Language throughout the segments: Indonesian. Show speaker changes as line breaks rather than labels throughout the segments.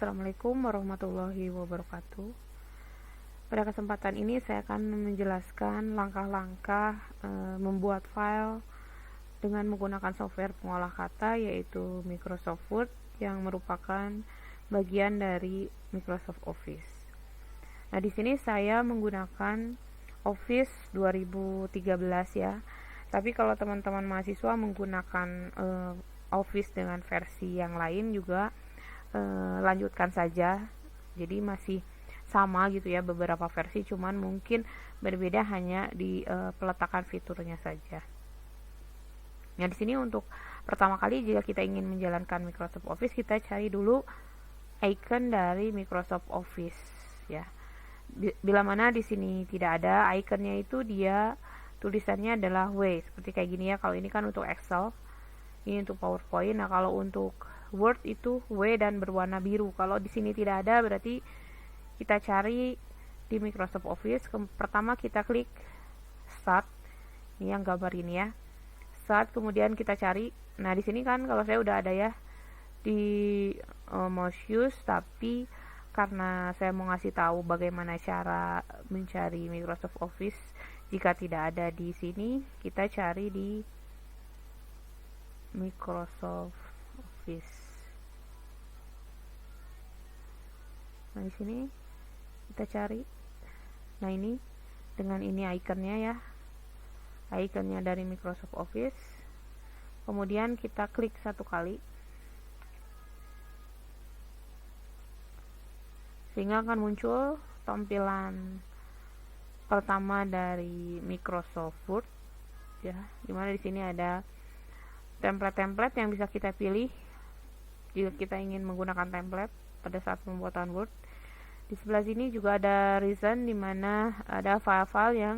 Assalamualaikum warahmatullahi wabarakatuh. Pada kesempatan ini saya akan menjelaskan langkah-langkah membuat file dengan menggunakan software pengolah kata, yaitu Microsoft Word yang merupakan bagian dari Microsoft Office. Nah, di sini saya menggunakan Office 2013 ya. Tapi kalau teman-teman mahasiswa menggunakan Office dengan versi yang lain juga lanjutkan saja. Jadi masih sama gitu ya, beberapa versi, cuman mungkin berbeda hanya di peletakan fiturnya saja. Nah, di sini untuk pertama kali jika kita ingin menjalankan Microsoft Office, kita cari dulu icon dari Microsoft Office ya. Bila mana di sini tidak ada ikonnya, itu dia tulisannya adalah W seperti kayak gini ya. Kalau ini kan untuk Excel, ini untuk PowerPoint. Nah, kalau untuk Word itu W dan berwarna biru. Kalau di sini tidak ada, berarti kita cari di Microsoft Office. Pertama kita klik Start. Ini yang gambar ini ya. Start, kemudian kita cari. Nah, di sini kan kalau saya udah ada ya di mouse use, tapi karena saya mau ngasih tahu bagaimana cara mencari Microsoft Office jika tidak ada di sini, kita cari di Microsoft Office. Nah, di sini kita cari. Nah, ini dengan ini ikonnya ya. Ikonnya dari Microsoft Office. Kemudian kita klik satu kali. Sehingga akan muncul tampilan pertama dari Microsoft Word ya, dimana di sini ada template-template yang bisa kita pilih jika kita ingin menggunakan template pada saat pembuatan Word. Di sebelah sini juga ada recent, dimana ada file-file yang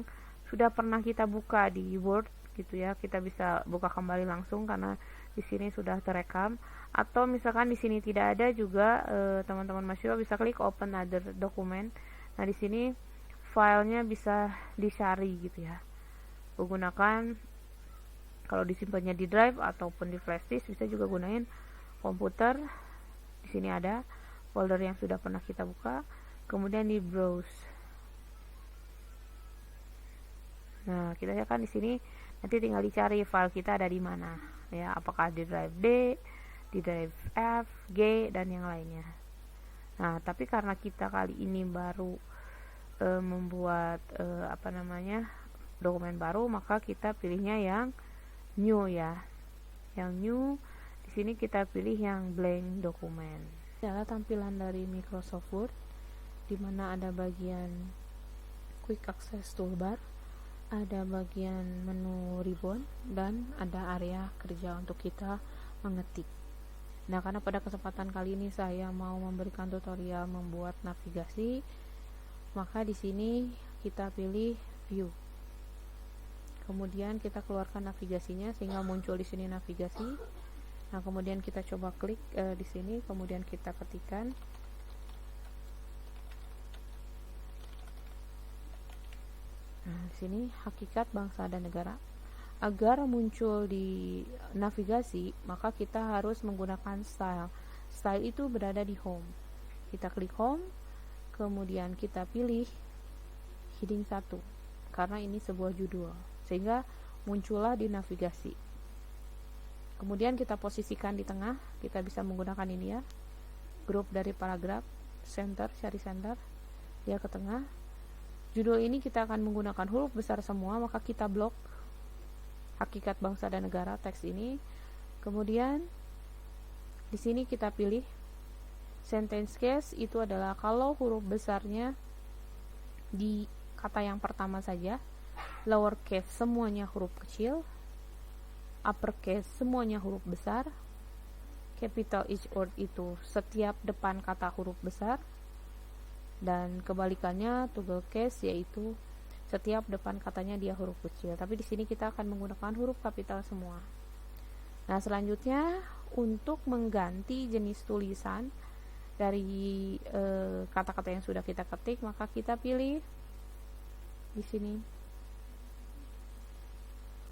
sudah pernah kita buka di Word gitu ya. Kita bisa buka kembali langsung karena di sini sudah terekam. Atau misalkan di sini tidak ada juga, teman-teman mahasiswa bisa klik Open Other Document. Nah, di sini filenya bisa dicari gitu ya. Menggunakan, kalau disimpannya di drive ataupun di flash disk, bisa juga gunain komputer. Di sini ada folder yang sudah pernah kita buka, kemudian di browse. Nah, kita akan di sini nanti tinggal dicari file kita ada di mana ya, apakah di drive D, di drive F, G, dan yang lainnya. Nah, tapi karena kita kali ini baru membuat dokumen baru, maka kita pilihnya yang new ya. Yang new, di sini kita pilih yang blank dokumen. Adalah tampilan dari Microsoft Word, di mana ada bagian Quick Access Toolbar, ada bagian menu ribbon, dan ada area kerja untuk kita mengetik. Nah, karena pada kesempatan kali ini saya mau memberikan tutorial membuat navigasi, maka di sini kita pilih View. Kemudian kita keluarkan navigasinya sehingga muncul di sini navigasi. Nah, kemudian kita coba klik di sini, kemudian kita ketikkan di sini hakikat bangsa dan negara. Agar muncul di navigasi, maka kita harus menggunakan style. Style itu berada di home. Kita klik home, kemudian kita pilih heading 1 karena ini sebuah judul, sehingga muncullah di navigasi. Kemudian kita posisikan di tengah. Kita bisa menggunakan ini ya, grup dari paragraf, center, cari center, dia ke tengah. Judul ini kita akan menggunakan huruf besar semua, maka kita blok hakikat bangsa dan negara teks ini. Kemudian di sini kita pilih sentence case, itu adalah kalau huruf besarnya di kata yang pertama saja, lower case semuanya huruf kecil, upper case semuanya huruf besar, capital each word itu setiap depan kata huruf besar, dan kebalikannya toggle case yaitu setiap depan katanya dia huruf kecil. Tapi di sini kita akan menggunakan huruf kapital semua. Nah, selanjutnya untuk mengganti jenis tulisan dari kata-kata yang sudah kita ketik, maka kita pilih di sini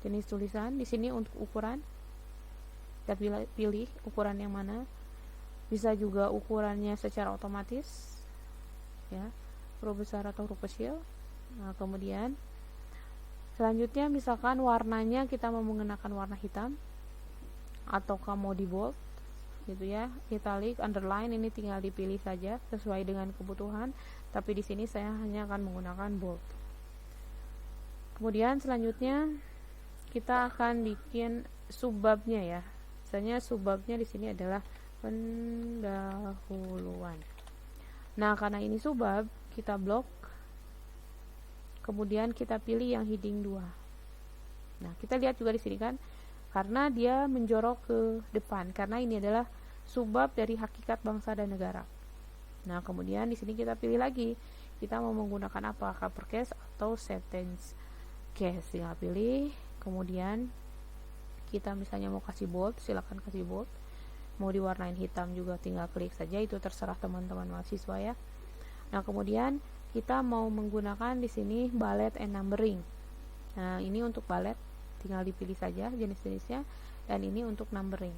jenis tulisan. Di sini untuk ukuran, kita pilih ukuran yang mana. bisa juga ukurannya secara otomatis ya, huruf besar atau huruf kecil. Nah, kemudian selanjutnya misalkan warnanya kita mau menggunakan warna hitam ataukah mau di bold gitu ya, italic, underline, ini tinggal dipilih saja sesuai dengan kebutuhan, tapi di sini saya hanya akan menggunakan bold. Kemudian selanjutnya kita akan bikin subbabnya ya. Misalnya subbabnya di sini adalah pendahuluan. Nah, karena ini subbab, kita blok. Kemudian kita pilih yang heading 2. Nah, kita lihat juga di sini kan, karena dia menjorok ke depan, karena ini adalah subbab dari hakikat bangsa dan negara. Nah, kemudian di sini kita pilih lagi, kita mau menggunakan apa, uppercase atau sentence case, tinggal pilih. Kemudian kita misalnya mau kasih bold, silakan kasih bold. Mau diwarnain hitam juga tinggal klik saja, itu terserah teman-teman mahasiswa ya. Nah, kemudian kita mau menggunakan di sini bullet and numbering. Nah, ini untuk bullet tinggal dipilih saja jenis-jenisnya, dan ini untuk numbering.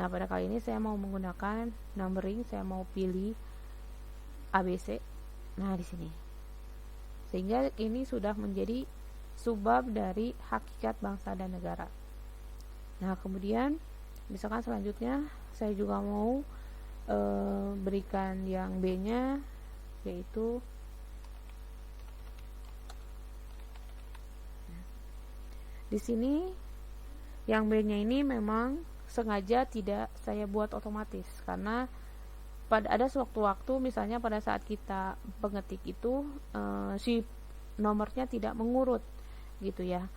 Nah, pada kali ini saya mau menggunakan numbering, saya mau pilih ABC. Nah, di sini. Sehingga ini sudah menjadi subbab dari hakikat bangsa dan negara. Nah, kemudian misalkan selanjutnya saya juga mau berikan yang B-nya, yaitu di sini yang B-nya ini memang sengaja tidak saya buat otomatis, karena ada sewaktu-waktu misalnya pada saat kita pengetik itu si nomornya tidak mengurut gitu ya.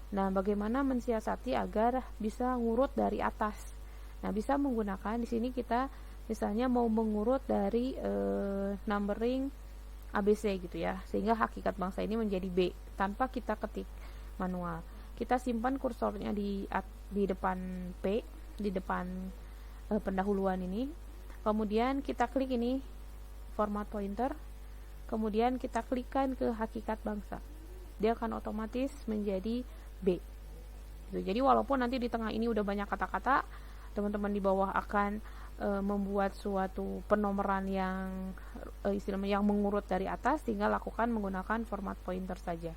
Nah, bagaimana mensiasati agar bisa ngurut dari atas? Nah, bisa menggunakan di sini kita misalnya mau mengurut dari numbering ABC gitu ya, sehingga hakikat bangsa ini menjadi B tanpa kita ketik manual. Kita simpan kursornya di depan P, di depan pendahuluan ini. Kemudian kita klik ini format pointer. Kemudian kita klikkan ke hakikat bangsa. Dia akan otomatis menjadi B. Jadi walaupun nanti di tengah ini udah banyak kata-kata, teman-teman di bawah akan membuat suatu penomoran yang istilahnya yang mengurut dari atas, sehingga lakukan menggunakan format pointer saja.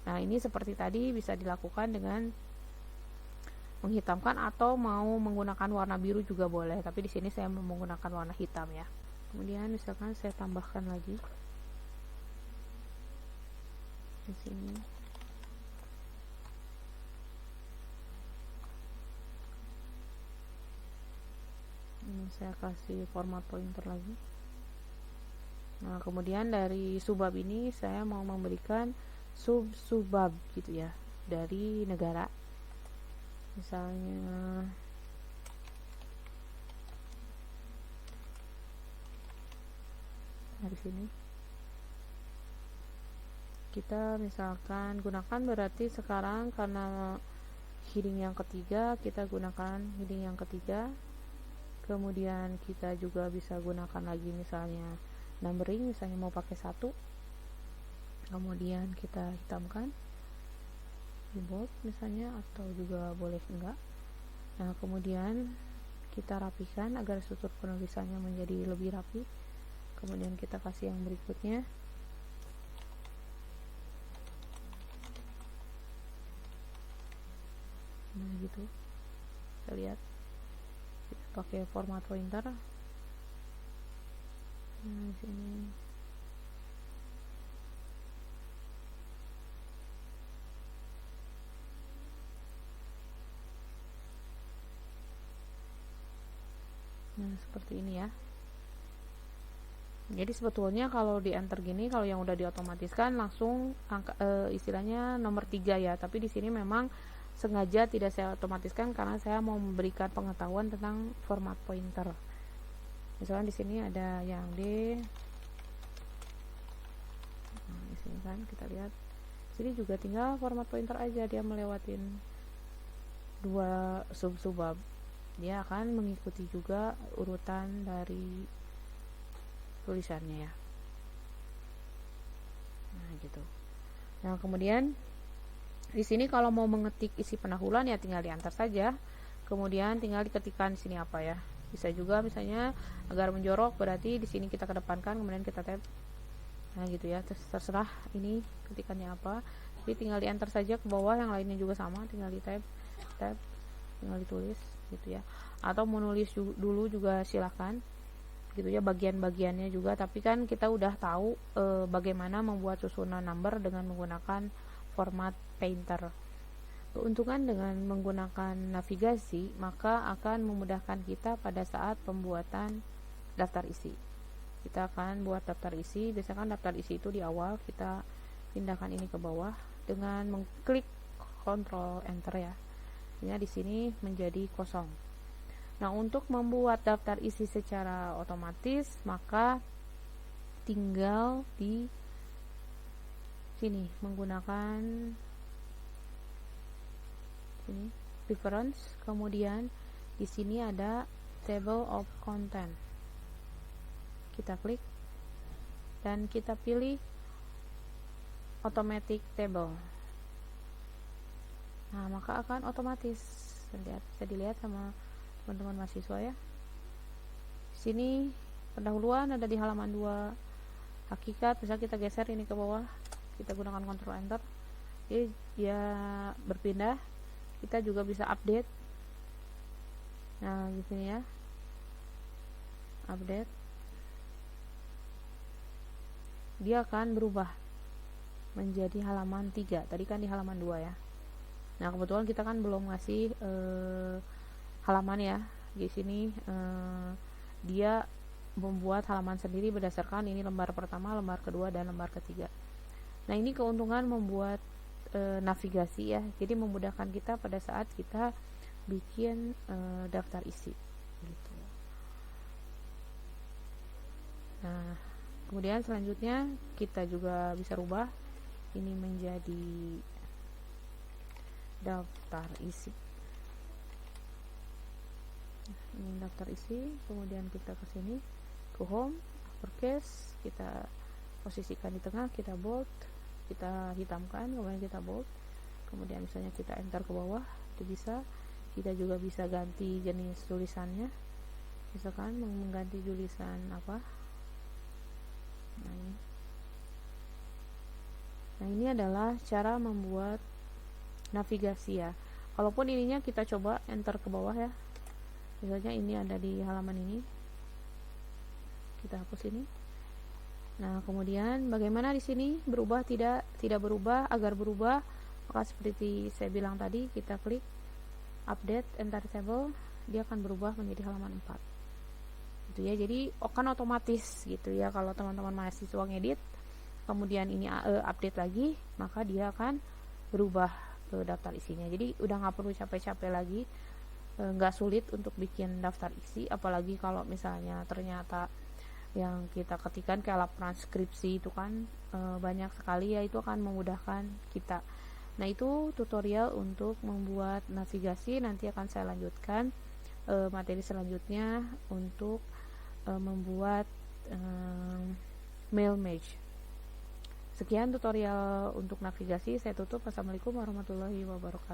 Nah, ini seperti tadi bisa dilakukan dengan menghitamkan atau mau menggunakan warna biru juga boleh, tapi di sini saya menggunakan warna hitam ya. Kemudian misalkan saya tambahkan lagi di sini. Ini saya kasih format pointer lagi. Nah, kemudian dari subbab ini saya mau memberikan subbab gitu ya, dari negara. Misalnya dari sini kita misalkan gunakan, berarti sekarang karena heading yang ketiga kita gunakan heading yang ketiga. Kemudian kita juga bisa gunakan lagi misalnya numbering, misalnya mau pakai 1, kemudian kita hitamkan di bold misalnya, atau juga boleh enggak. Nah, kemudian kita rapikan agar struktur penulisannya menjadi lebih rapi. Kemudian kita kasih yang berikutnya. Nah, gitu. Kita lihat. Kita pakai format pointer. Nah, sini. Nah, seperti ini ya. Jadi sebetulnya kalau di enter gini, kalau yang udah diotomatiskan langsung angka, istilahnya nomor 3 ya, tapi di sini memang sengaja tidak saya otomatiskan karena saya mau memberikan pengetahuan tentang format pointer. Misalnya di sini ada yang D. Nah, di sini kan kita lihat. Sini juga tinggal format pointer aja, dia melewatin 2 subbab. Dia akan mengikuti juga urutan dari tulisannya ya. Nah, gitu. Nah, kemudian di sini kalau mau mengetik isi pendahuluan ya tinggal diantar saja. Kemudian tinggal diketikkan di sini apa ya? Bisa juga misalnya agar menjorok, berarti di sini kita kedepankan, kemudian kita tab. Nah gitu ya, terserah ini ketikannya apa. Jadi tinggal di enter saja ke bawah, yang lainnya juga sama, tinggal di tab, tinggal ditulis gitu ya. Atau mau nulis dulu juga silahkan gitu ya, bagian-bagiannya juga. Tapi kan kita udah tahu bagaimana membuat susunan number dengan menggunakan format painter. Keuntungan dengan menggunakan navigasi maka akan memudahkan kita pada saat pembuatan daftar isi. Kita akan buat daftar isi, biasanya kan daftar isi itu di awal, kita pindahkan ini ke bawah dengan mengklik Ctrl Enter ya. Ini di sini menjadi kosong. Nah, untuk membuat daftar isi secara otomatis maka tinggal di sini menggunakan ini reference, kemudian di sini ada table of content. Kita klik dan kita pilih automatic table. Nah, maka akan otomatis bisa dilihat sama teman-teman mahasiswa ya. Di sini pendahuluan ada di halaman 2 hakikat, bisa kita geser ini ke bawah, kita gunakan Ctrl Enter. Jadi dia berpindah. Kita juga bisa update. Nah, di sini ya. Update. Dia akan berubah menjadi halaman 3. Tadi kan di halaman 2 ya. Nah, kebetulan kita kan belum ngasih halaman ya. Di sini dia membuat halaman sendiri berdasarkan ini lembar pertama, lembar kedua, dan lembar ketiga. Nah, ini keuntungan membuat navigasi ya, jadi memudahkan kita pada saat kita bikin daftar isi gitu. Nah, kemudian selanjutnya kita juga bisa rubah ini menjadi daftar isi. Ini daftar isi, kemudian kita ke sini ke home, uppercase, kita posisikan di tengah, kita bold, kita hitamkan, kemudian kita bold, kemudian misalnya kita enter ke bawah, itu bisa. Kita juga bisa ganti jenis tulisannya, misalkan mengganti tulisan apa. Nah, ini adalah cara membuat navigasi ya. Kalaupun ininya kita coba enter ke bawah ya, misalnya ini ada di halaman ini, kita hapus ini. Nah, kemudian bagaimana di sini berubah, tidak berubah. Agar berubah maka seperti saya bilang tadi, kita klik update enter table, dia akan berubah menjadi halaman 4 gitu ya. Jadi akan otomatis gitu ya. Kalau teman-teman mahasiswa ngedit kemudian ini update lagi, maka dia akan berubah ke daftar isinya. Jadi udah nggak perlu capek-capek lagi, nggak sulit untuk bikin daftar isi. Apalagi kalau misalnya ternyata yang kita ketikkan kayak lab transkripsi itu kan banyak sekali ya, itu akan memudahkan kita. Nah, itu tutorial untuk membuat navigasi. Nanti akan saya lanjutkan materi selanjutnya untuk membuat mail match. Sekian tutorial untuk navigasi, saya tutup. Assalamualaikum warahmatullahi wabarakatuh.